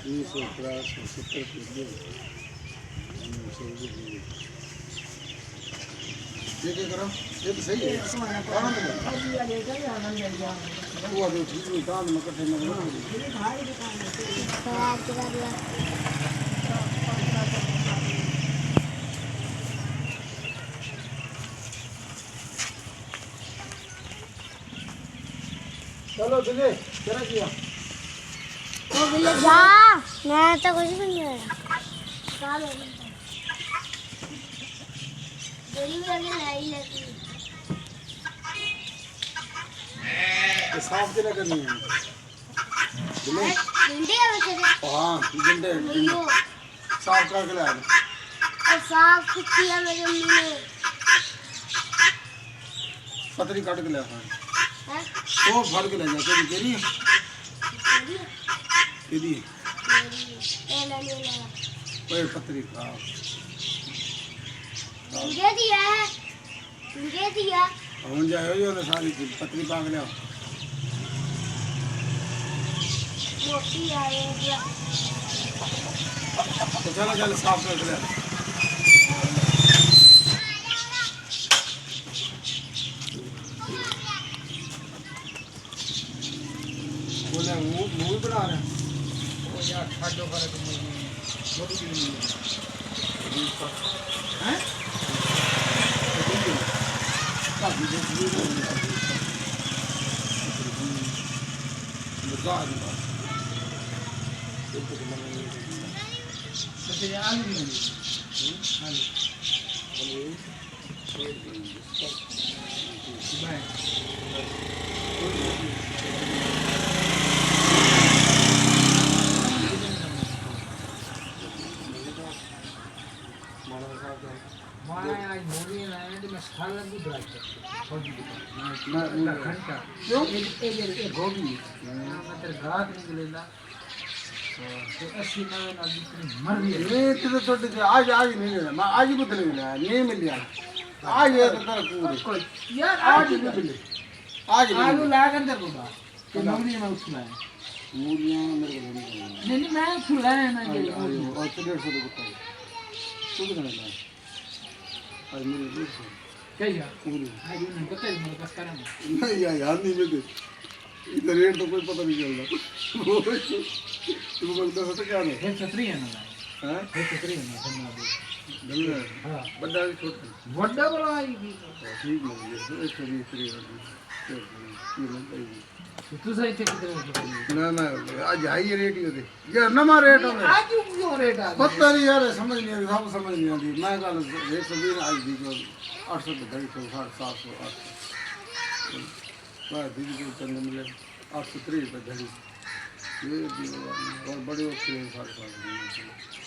ये क्या करो ये तो सही है आनंद में वो जो ठीक नहीं काम में कठिन में चलो दिले तेरा किया वो बिल्ले जा मैं तो कुछ भी नहीं है काल हो गई देरी भी आगे लाई लगी ये साफ कितना करनी है दिले भिंडी है वैसे हाँ गंडे वीडियो साफ करके लाया और साफ किया मेरे मम्मी ने पतरी काट के लाया हैं वो भर के ले जा तेरी तेरी तेरी ले ले ओए पतरी खा मुझे दिया है मुझे दिया हम जाए जो ना सारी पतरी पाक ले मोटी आए तो चलो चलो साफ करके ले बोले मूवी बना रहे हैं वो यार खाटो करे तो छोटी भी नहीं है काफी देखिए बता दूंगा तो ये आलू नहीं आलू आज आज नहीं लेना मैं आज ही बदल नहीं मिल गया आज ये तो पूरे यार आज नहीं मिले आज आलू ला कर दे बाबा तो नौरी में उछला है मूलियां मेरे को नहीं मैं उछला है ना ये और 150 रुपए बताओ तू कितना लेना आज मेरे 150 क्या यार पूरी आज नहीं पता है मेरे पास करना नहीं यार नहीं मिलते इधर रेट तो कोई पता नहीं चलता तू बोलता है तो क्या नहीं है छतरी है ना हैं है छतरी है ना धन्यवाद डल्ला हां बड़ा छोटा बड़ा बड़ा आएगी ठीक है ये 120 तू सही थे कितने ना ना आज हाई रेट ही होते यार नमा रेट होने आज क्यों रेट आ पता नहीं यार समझ नहीं आ सब समझ नहीं आती मैं कल 120 आज दी जो 800 तो 750 800 मैं दीदी को चंद मिले 830 रुपये धड़ी ये और बड़े अच्छे 750